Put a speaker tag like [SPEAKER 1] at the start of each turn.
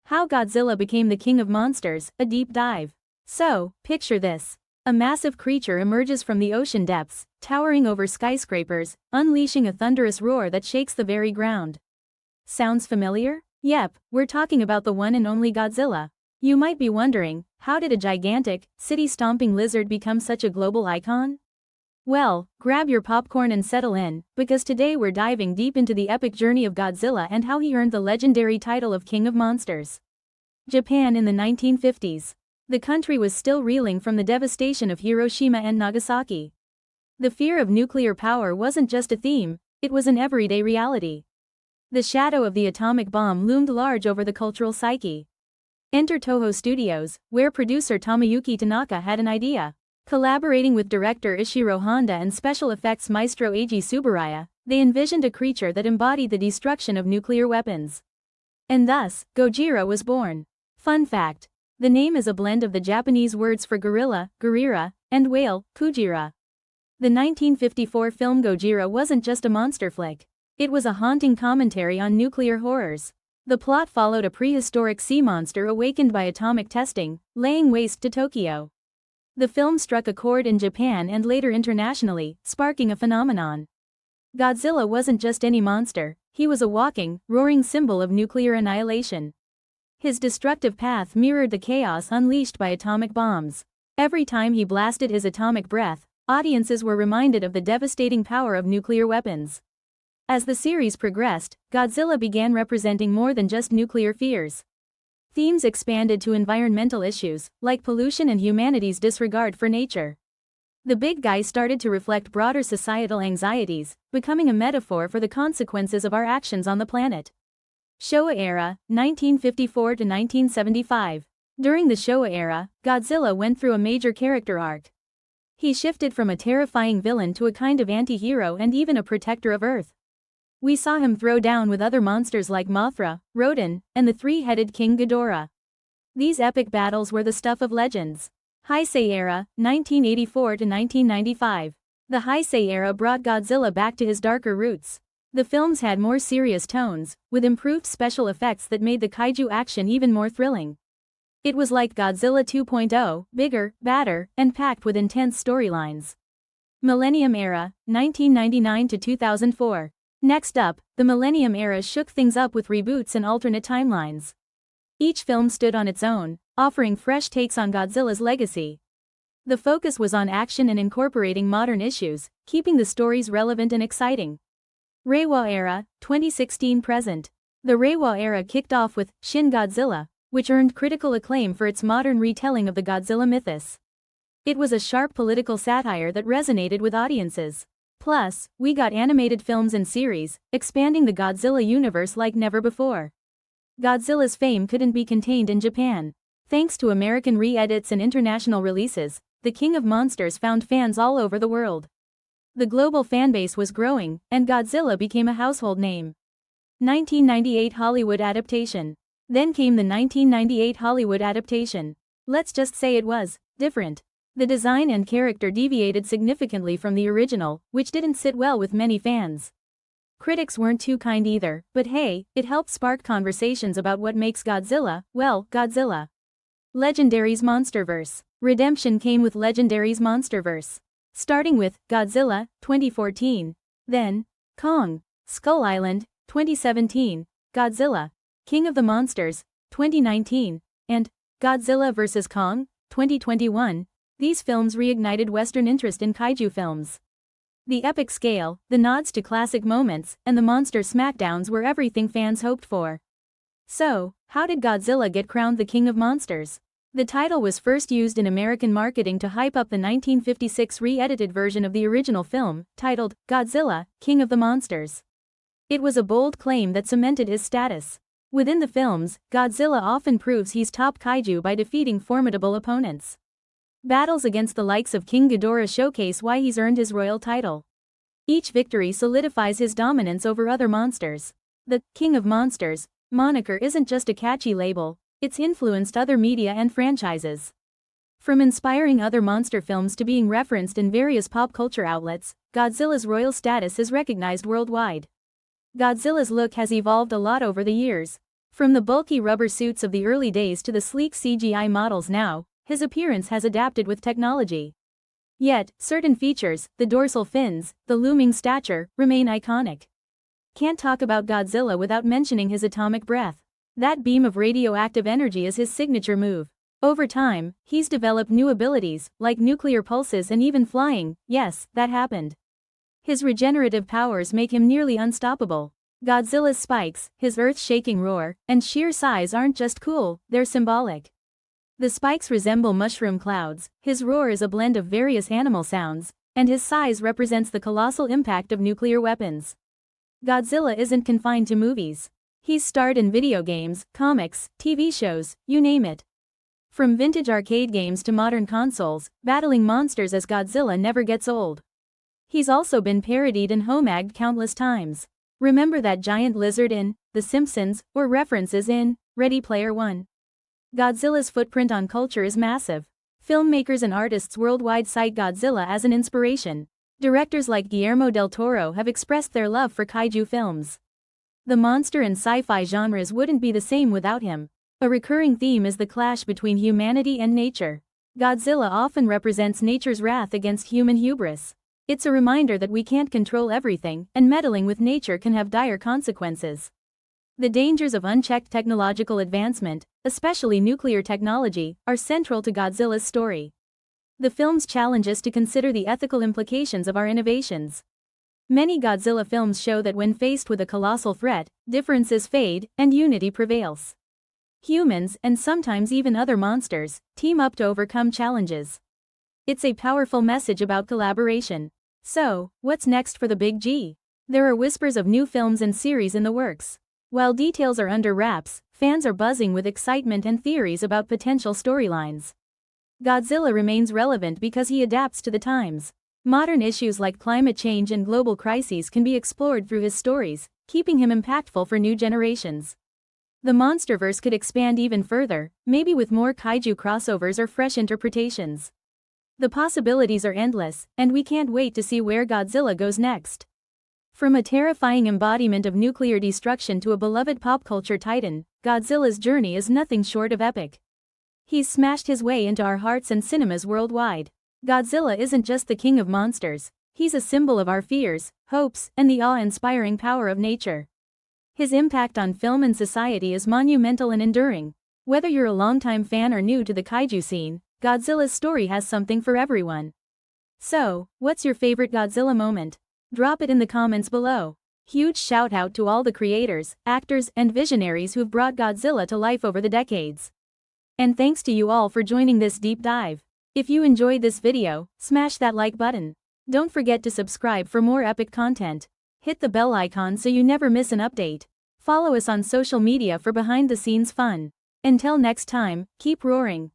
[SPEAKER 1] How Godzilla became the king of monsters, a deep dive. So, picture this. A massive creature emerges from the ocean depths, towering over skyscrapers, unleashing a thunderous roar that shakes the very ground. Sounds familiar? Yep, we're talking about the one and only Godzilla. You might be wondering, how did a gigantic, city-stomping lizard become such a global icon? Well, grab your popcorn and settle in, because today we're diving deep into the epic journey of Godzilla and how he earned the legendary title of King of Monsters. Japan in the 1950s. The country was still reeling from the devastation of Hiroshima and Nagasaki. The fear of nuclear power wasn't just a theme, it was an everyday reality. The shadow of the atomic bomb loomed large over the cultural psyche. Enter Toho Studios, where producer Tomoyuki Tanaka had an idea. Collaborating with director Ishiro Honda and special effects maestro Eiji Tsuburaya, they envisioned a creature that embodied the destruction of nuclear weapons. And thus, Gojira was born. Fun fact: the name is a blend of the Japanese words for gorilla, gorira, and whale, kujira. The 1954 film Gojira wasn't just a monster flick. It was a haunting commentary on nuclear horrors. The plot followed a prehistoric sea monster awakened by atomic testing, laying waste to Tokyo. The film struck a chord in Japan and later internationally, sparking a phenomenon. Godzilla wasn't just any monster, he was a walking, roaring symbol of nuclear annihilation. His destructive path mirrored the chaos unleashed by atomic bombs. Every time he blasted his atomic breath, audiences were reminded of the devastating power of nuclear weapons. As the series progressed, Godzilla began representing more than just nuclear fears. Themes expanded to environmental issues, like pollution and humanity's disregard for nature. The big guy started to reflect broader societal anxieties, becoming a metaphor for the consequences of our actions on the planet. Showa era, 1954 to 1975. During the Showa era, Godzilla went through a major character arc. He shifted from a terrifying villain to a kind of anti-hero and even a protector of Earth. We saw him throw down with other monsters like Mothra, Rodan, and the three-headed King Ghidorah. These epic battles were the stuff of legends. Heisei era, 1984 to 1995. The Heisei era brought Godzilla back to his darker roots. The films had more serious tones, with improved special effects that made the kaiju action even more thrilling. It was like Godzilla 2.0, bigger, badder, and packed with intense storylines. Millennium era, 1999 to 2004. Next up, the Millennium era shook things up with reboots and alternate timelines. Each film stood on its own, offering fresh takes on Godzilla's legacy. The focus was on action and incorporating modern issues, keeping the stories relevant and exciting. Reiwa era, 2016-present. The Reiwa era kicked off with Shin Godzilla, which earned critical acclaim for its modern retelling of the Godzilla mythos. It was a sharp political satire that resonated with audiences. Plus, we got animated films and series, expanding the Godzilla universe like never before. Godzilla's fame couldn't be contained in Japan. Thanks to American re-edits and international releases, the King of Monsters found fans all over the world. The global fanbase was growing, and Godzilla became a household name. 1998 Hollywood adaptation. Then came the 1998 Hollywood adaptation. Let's just say it was different. The design and character deviated significantly from the original, which didn't sit well with many fans. Critics weren't too kind either, but hey, it helped spark conversations about what makes Godzilla, well, Godzilla. Legendary's Monsterverse. Redemption came with Legendary's Monsterverse. Starting with Godzilla, 2014. Then, Kong, Skull Island, 2017, Godzilla, King of the Monsters, 2019, and Godzilla vs. Kong, 2021. These films reignited Western interest in kaiju films. The epic scale, the nods to classic moments, and the monster smackdowns were everything fans hoped for. So, how did Godzilla get crowned the King of Monsters? The title was first used in American marketing to hype up the 1956 re-edited version of the original film, titled Godzilla, King of the Monsters. It was a bold claim that cemented his status. Within the films, Godzilla often proves he's top kaiju by defeating formidable opponents. Battles against the likes of King Ghidorah showcase why he's earned his royal title. Each victory solidifies his dominance over other monsters. The King of Monsters moniker isn't just a catchy label, it's influenced other media and franchises. From inspiring other monster films to being referenced in various pop culture outlets, Godzilla's royal status is recognized worldwide. Godzilla's look has evolved a lot over the years. From the bulky rubber suits of the early days to the sleek CGI models now, his appearance has adapted with technology. Yet, certain features, the dorsal fins, the looming stature, remain iconic. Can't talk about Godzilla without mentioning his atomic breath. That beam of radioactive energy is his signature move. Over time, he's developed new abilities, like nuclear pulses and even flying. Yes, that happened. His regenerative powers make him nearly unstoppable. Godzilla's spikes, his earth-shaking roar, and sheer size aren't just cool, they're symbolic. The spikes resemble mushroom clouds, his roar is a blend of various animal sounds, and his size represents the colossal impact of nuclear weapons. Godzilla isn't confined to movies. He's starred in video games, comics, TV shows, you name it. From vintage arcade games to modern consoles, battling monsters as Godzilla never gets old. He's also been parodied and homagged countless times. Remember that giant lizard in The Simpsons, or references in Ready Player One? Godzilla's footprint on culture is massive. Filmmakers and artists worldwide cite Godzilla as an inspiration. Directors like Guillermo del Toro have expressed their love for kaiju films. The monster and sci-fi genres wouldn't be the same without him. A recurring theme is the clash between humanity and nature. Godzilla often represents nature's wrath against human hubris. It's a reminder that we can't control everything, and meddling with nature can have dire consequences. The dangers of unchecked technological advancement, especially nuclear technology, are central to Godzilla's story. The films challenge us to consider the ethical implications of our innovations. Many Godzilla films show that when faced with a colossal threat, differences fade, and unity prevails. Humans, and sometimes even other monsters, team up to overcome challenges. It's a powerful message about collaboration. So, what's next for the Big G? There are whispers of new films and series in the works. While details are under wraps, fans are buzzing with excitement and theories about potential storylines. Godzilla remains relevant because he adapts to the times. Modern issues like climate change and global crises can be explored through his stories, keeping him impactful for new generations. The monsterverse could expand even further, maybe with more kaiju crossovers or fresh interpretations. The possibilities are endless, and we can't wait to see where Godzilla goes next. From a terrifying embodiment of nuclear destruction to a beloved pop culture titan, Godzilla's journey is nothing short of epic. He's smashed his way into our hearts and cinemas worldwide. Godzilla isn't just the king of monsters, he's a symbol of our fears, hopes, and the awe-inspiring power of nature. His impact on film and society is monumental and enduring. Whether you're a longtime fan or new to the kaiju scene, Godzilla's story has something for everyone. So, what's your favorite Godzilla moment? Drop it in the comments below. Huge shout out to all the creators, actors, and visionaries who've brought Godzilla to life over the decades. And thanks to you all for joining this deep dive. If you enjoyed this video, smash that like button. Don't forget to subscribe for more epic content. Hit the bell icon so you never miss an update. Follow us on social media for behind the scenes fun. Until next time, keep roaring.